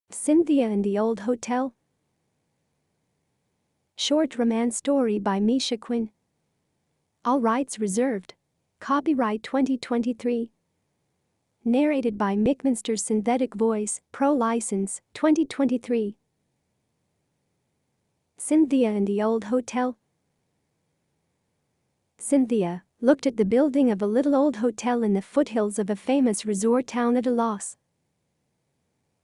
Cynthia in the Old Hotel. Short romance story by Misha Quinn. All rights reserved. Copyright 2023. Narrated by Mickminster Synthetic Voice, Pro License, 2023. Cynthia in the Old Hotel. Cynthia looked at the building of a little old hotel in the foothills of a famous resort town at a loss.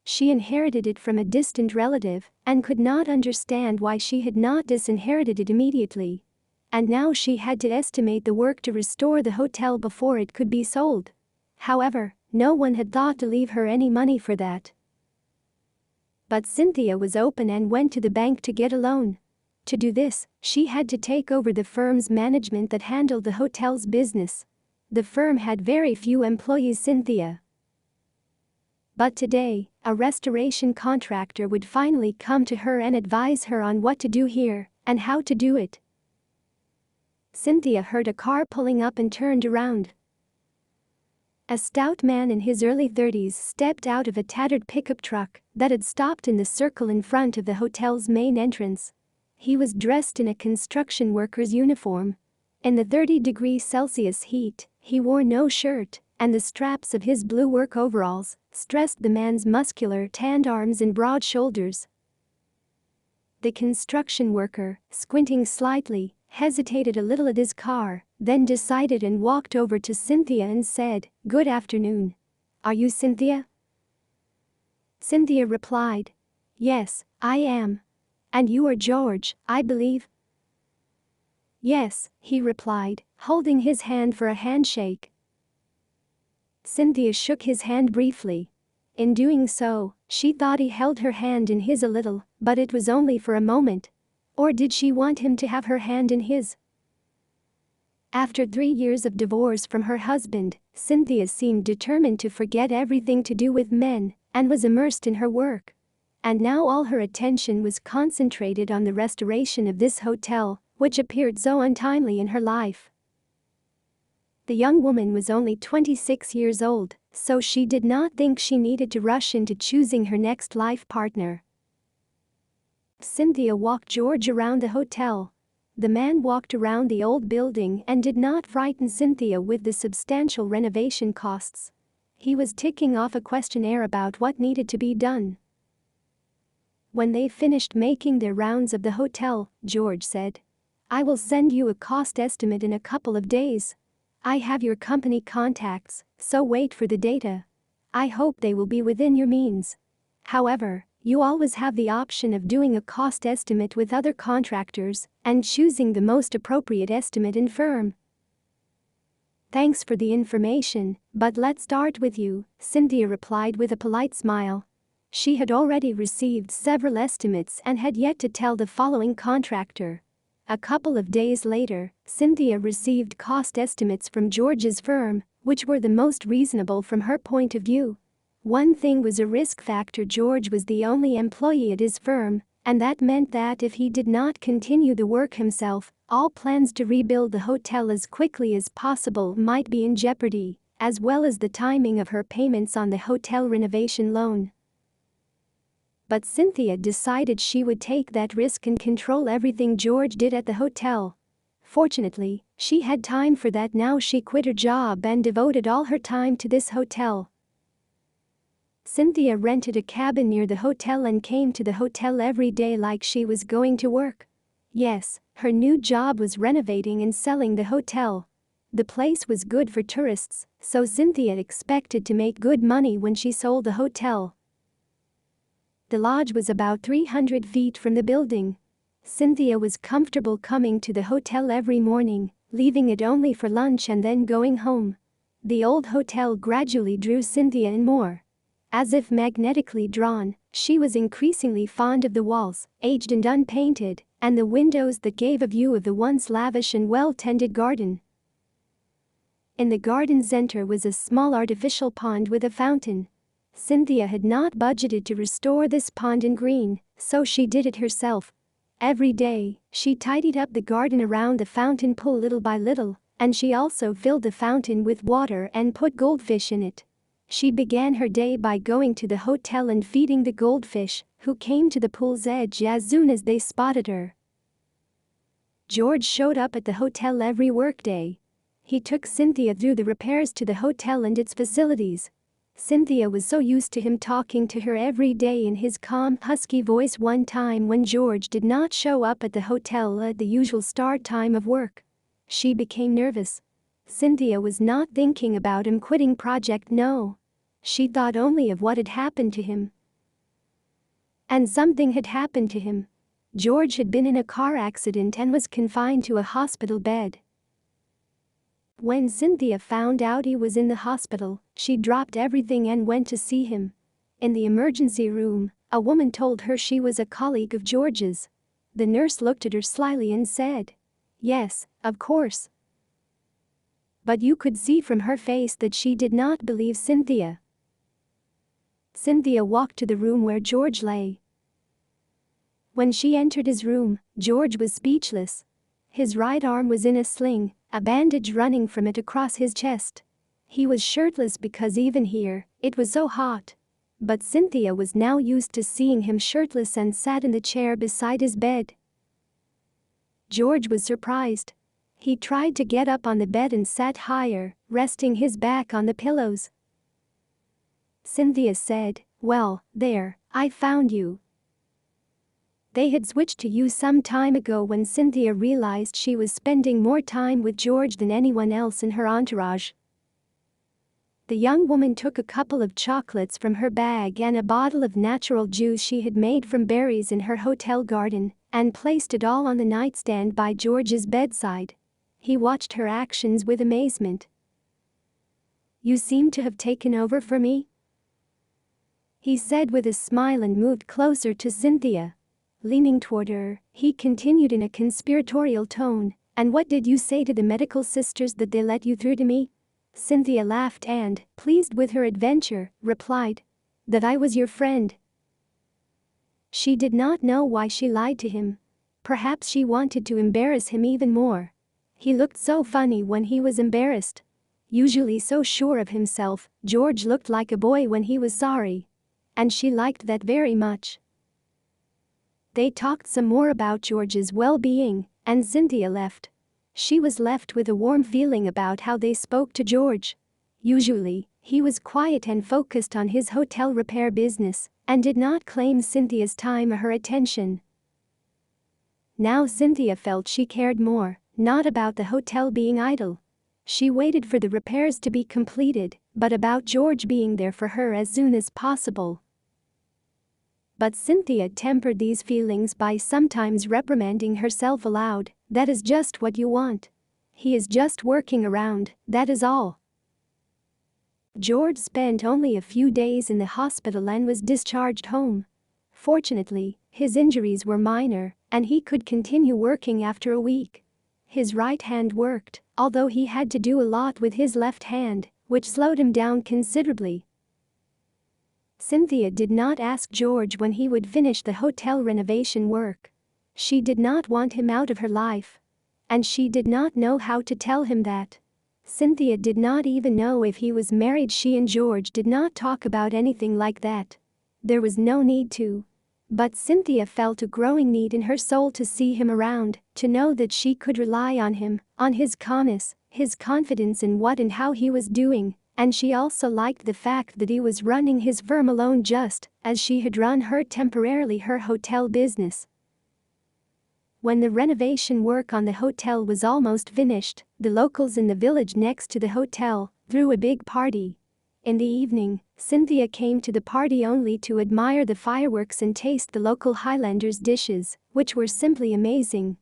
She inherited it from a distant relative and could not understand why she had not disinherited it immediately. And now she had to estimate the work to restore the hotel before it could be sold. However, no one had thought to leave her any money for that. But Cynthia was open and went to the bank to get a loan. To do this, she had to take over the firm's management that handled the hotel's business. The firm had very few employees. Cynthia. But today, a restoration contractor would finally come to her and advise her on what to do here and how to do it. Cynthia heard a car pulling up and turned around. A stout man in his early 30s stepped out of a tattered pickup truck that had stopped in the circle in front of the hotel's main entrance. He was dressed in a construction worker's uniform. In the 30°C heat, he wore no shirt, and the straps of his blue work overalls stressed the man's muscular tanned arms and broad shoulders. The construction worker, squinting slightly, hesitated a little at his car, then decided and walked over to Cynthia and said, "Good afternoon. Are you Cynthia?" Cynthia replied, "Yes, I am. And you are George, I believe?" "Yes," he replied, holding his hand for a handshake. Cynthia shook his hand briefly. In doing so, she thought he held her hand in his a little, but it was only for a moment. Or did she want him to have her hand in his? After 3 years of divorce from her husband, Cynthia seemed determined to forget everything to do with men and was immersed in her work. And now all her attention was concentrated on the restoration of this hotel, which appeared so untimely in her life. The young woman was only 26 years old, so she did not think she needed to rush into choosing her next life partner. Cynthia walked George around the hotel. The man walked around the old building and did not frighten Cynthia with the substantial renovation costs. He was ticking off a questionnaire about what needed to be done. When they finished making their rounds of the hotel, George said, "I will send you a cost estimate in a couple of days. I have your company contacts, so wait for the data. I hope they will be within your means. However, you always have the option of doing a cost estimate with other contractors and choosing the most appropriate estimate and firm." "Thanks for the information, but let's start with you," Cynthia replied with a polite smile. She had already received several estimates and had yet to tell the following contractor. A couple of days later, Cynthia received cost estimates from George's firm, which were the most reasonable from her point of view. One thing was a risk factor: George was the only employee at his firm, and that meant that if he did not continue the work himself, all plans to rebuild the hotel as quickly as possible might be in jeopardy, as well as the timing of her payments on the hotel renovation loan. But Cynthia decided she would take that risk and control everything George did at the hotel. Fortunately, she had time for that now. She quit her job and devoted all her time to this hotel. Cynthia rented a cabin near the hotel and came to the hotel every day like she was going to work. Yes, her new job was renovating and selling the hotel. The place was good for tourists, so Cynthia expected to make good money when she sold the hotel. The lodge was about 300 feet from the building. Cynthia was comfortable coming to the hotel every morning, leaving it only for lunch and then going home. The old hotel gradually drew Cynthia in more. As if magnetically drawn, she was increasingly fond of the walls, aged and unpainted, and the windows that gave a view of the once lavish and well-tended garden. In the garden center was a small artificial pond with a fountain. Cynthia had not budgeted to restore this pond in green, so she did it herself. Every day, she tidied up the garden around the fountain pool little by little, and she also filled the fountain with water and put goldfish in it. She began her day by going to the hotel and feeding the goldfish, who came to the pool's edge as soon as they spotted her. George showed up at the hotel every workday. He took Cynthia through the repairs to the hotel and its facilities. Cynthia was so used to him talking to her every day in his calm, husky voice. One time when George did not show up at the hotel at the usual start time of work, she became nervous. Cynthia was not thinking about him quitting project, no. She thought only of what had happened to him. And something had happened to him. George had been in a car accident and was confined to a hospital bed. When Cynthia found out he was in the hospital, she dropped everything and went to see him. In the emergency room, a woman told her she was a colleague of George's. The nurse looked at her slyly and said, "Yes, of course." But you could see from her face that she did not believe Cynthia. Cynthia walked to the room where George lay. When she entered his room, George was speechless. His right arm was in a sling, a bandage running from it across his chest. He was shirtless because even here, it was so hot. But Cynthia was now used to seeing him shirtless and sat in the chair beside his bed. George was surprised. He tried to get up on the bed and sat higher, resting his back on the pillows. Cynthia said, "Well, there, I found you." They had switched to you some time ago when Cynthia realized she was spending more time with George than anyone else in her entourage. The young woman took a couple of chocolates from her bag and a bottle of natural juice she had made from berries in her hotel garden and placed it all on the nightstand by George's bedside. He watched her actions with amazement. "You seem to have taken over for me?" he said with a smile and moved closer to Cynthia. Leaning toward her, he continued in a conspiratorial tone, "And what did you say to the medical sisters that they let you through to me?" Cynthia laughed and, pleased with her adventure, replied, "That I was your friend." She did not know why she lied to him. Perhaps she wanted to embarrass him even more. He looked so funny when he was embarrassed. Usually so sure of himself, George looked like a boy when he was sorry. And she liked that very much. They talked some more about George's well-being, and Cynthia left. She was left with a warm feeling about how they spoke to George. Usually, he was quiet and focused on his hotel repair business and did not claim Cynthia's time or her attention. Now Cynthia felt she cared more, not about the hotel being idle. She waited for the repairs to be completed, but about George being there for her as soon as possible. But Cynthia tempered these feelings by sometimes reprimanding herself aloud, "That is just what you want. He is just working around, that is all." George spent only a few days in the hospital and was discharged home. Fortunately, his injuries were minor, and he could continue working after a week. His right hand worked, although he had to do a lot with his left hand, which slowed him down considerably. Cynthia did not ask George when he would finish the hotel renovation work. She did not want him out of her life. And she did not know how to tell him that. Cynthia did not even know if he was married. She and George did not talk about anything like that. There was no need to. But Cynthia felt a growing need in her soul to see him around, to know that she could rely on him, on his calmness, his confidence in what and how he was doing. And she also liked the fact that he was running his firm alone just as she had run her hotel business. When the renovation work on the hotel was almost finished, the locals in the village next to the hotel threw a big party. In the evening, Cynthia came to the party only to admire the fireworks and taste the local Highlanders' dishes, which were simply amazing.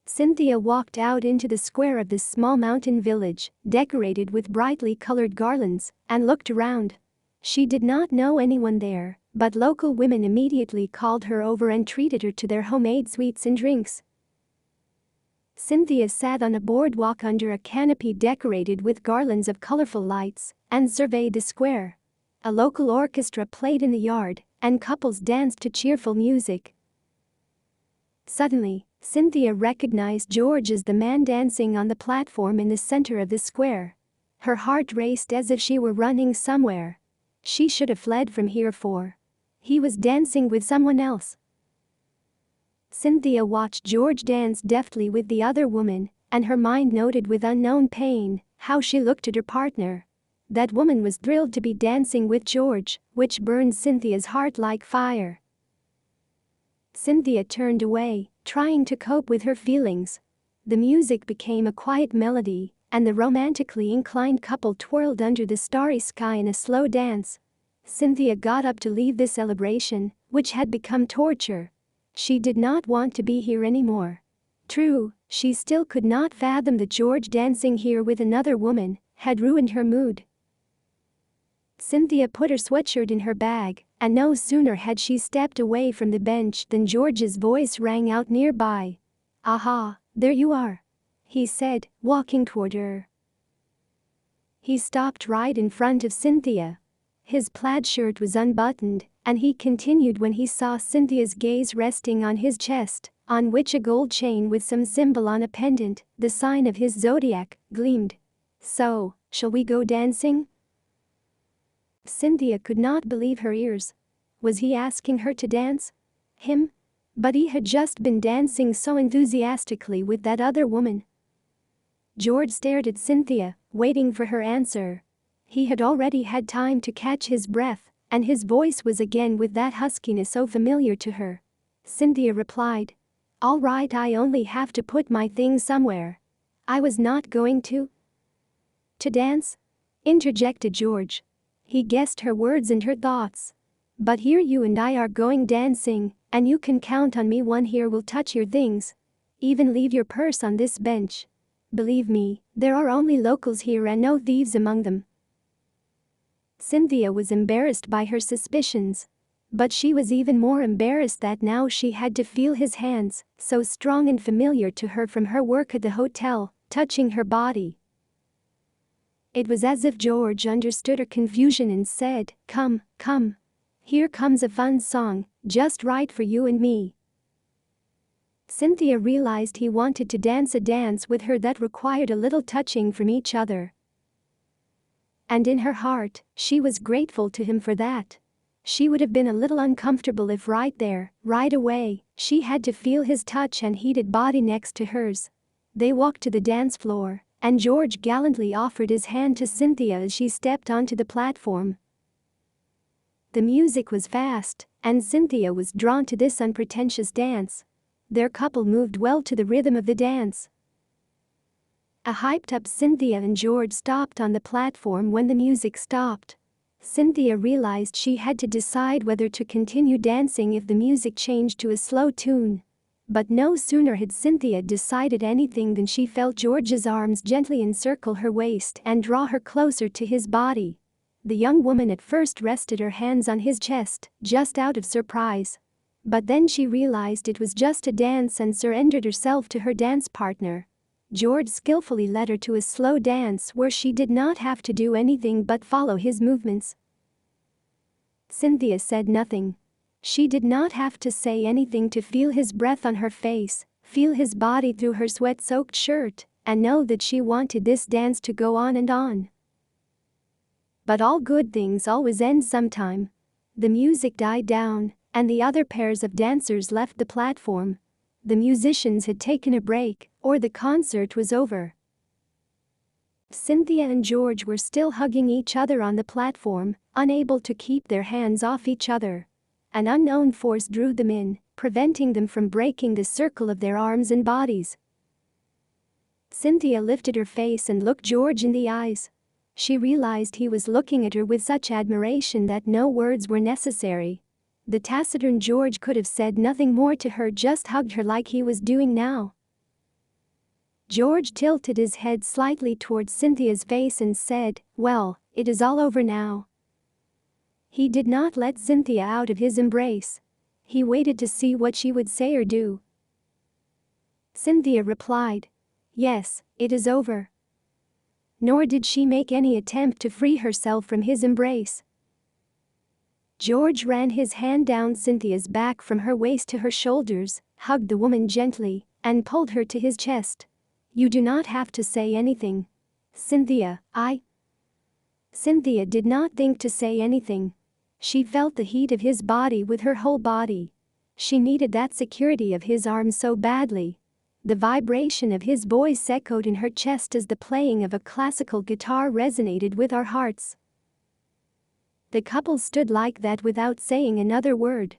Cynthia walked out into the square of this small mountain village, decorated with brightly colored garlands, and looked around. She did not know anyone there, but local women immediately called her over and treated her to their homemade sweets and drinks. Cynthia sat on a boardwalk under a canopy decorated with garlands of colorful lights and surveyed the square. A local orchestra played in the yard, and couples danced to cheerful music. Suddenly, Cynthia recognized George as the man dancing on the platform in the center of the square. Her heart raced as if she were running somewhere. She should have fled from here for he was dancing with someone else. Cynthia watched George dance deftly with the other woman, and her mind noted with unknown pain how she looked at her partner. That woman was thrilled to be dancing with George, which burned Cynthia's heart like fire. Cynthia turned away, trying to cope with her feelings. The music became a quiet melody, and the romantically inclined couple twirled under the starry sky in a slow dance. Cynthia got up to leave the celebration, which had become torture. She did not want to be here anymore. True, she still could not fathom that George dancing here with another woman had ruined her mood. Cynthia put her sweatshirt in her bag, and no sooner had she stepped away from the bench than George's voice rang out nearby. "Aha, there you are," he said, walking toward her. He stopped right in front of Cynthia. His plaid shirt was unbuttoned, and he continued when he saw Cynthia's gaze resting on his chest, on which a gold chain with some symbol on a pendant, the sign of his zodiac, gleamed. "So, shall we go dancing?" Cynthia could not believe her ears. Was he asking her to dance? Him? But he had just been dancing so enthusiastically with that other woman. George stared at Cynthia, waiting for her answer. He had already had time to catch his breath, and his voice was again with that huskiness so familiar to her. Cynthia replied, "All right, I only have to put my things somewhere. I was not going to dance?" interjected George. He guessed her words and her thoughts. "But here you and I are going dancing, and you can count on me. One here will touch your things. Even leave your purse on this bench. Believe me, there are only locals here and no thieves among them." Cynthia was embarrassed by her suspicions. But she was even more embarrassed that now she had to feel his hands, so strong and familiar to her from her work at the hotel, touching her body. It was as if George understood her confusion and said, "Come, come. Here comes a fun song, just right for you and me." Cynthia realized he wanted to dance a dance with her that required a little touching from each other. And in her heart, she was grateful to him for that. She would have been a little uncomfortable if right there, right away, she had to feel his touch and heated body next to hers. They walked to the dance floor, and George gallantly offered his hand to Cynthia as she stepped onto the platform. The music was fast, and Cynthia was drawn to this unpretentious dance. Their couple moved well to the rhythm of the dance. A hyped-up Cynthia and George stopped on the platform when the music stopped. Cynthia realized she had to decide whether to continue dancing if the music changed to a slow tune. But no sooner had Cynthia decided anything than she felt George's arms gently encircle her waist and draw her closer to his body. The young woman at first rested her hands on his chest, just out of surprise. But then she realized it was just a dance and surrendered herself to her dance partner. George skillfully led her to a slow dance where she did not have to do anything but follow his movements. Cynthia said nothing. She did not have to say anything to feel his breath on her face, feel his body through her sweat-soaked shirt, and know that she wanted this dance to go on and on. But all good things always end sometime. The music died down, and the other pairs of dancers left the platform. The musicians had taken a break, or the concert was over. Cynthia and George were still hugging each other on the platform, unable to keep their hands off each other. An unknown force drew them in, preventing them from breaking the circle of their arms and bodies. Cynthia lifted her face and looked George in the eyes. She realized he was looking at her with such admiration that no words were necessary. The taciturn George could have said nothing more to her, just hugged her like he was doing now. George tilted his head slightly towards Cynthia's face and said, "Well, it is all over now." He did not let Cynthia out of his embrace. He waited to see what she would say or do. Cynthia replied, "Yes, it is over." Nor did she make any attempt to free herself from his embrace. George ran his hand down Cynthia's back from her waist to her shoulders, hugged the woman gently, and pulled her to his chest. "You do not have to say anything. Cynthia, Cynthia did not think to say anything. She felt the heat of his body with her whole body. She needed that security of his arms so badly. The vibration of his voice echoed in her chest as the playing of a classical guitar resonated with our hearts. The couple stood like that without saying another word.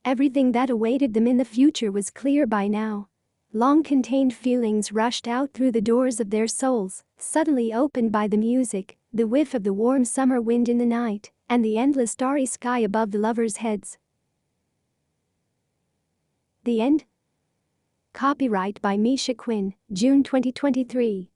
Everything that awaited them in the future was clear by now. Long-contained feelings rushed out through the doors of their souls, suddenly opened by the music, the whiff of the warm summer wind in the night, and the endless starry sky above the lovers' heads. The end. Copyright by Misha Quinn, June 2023.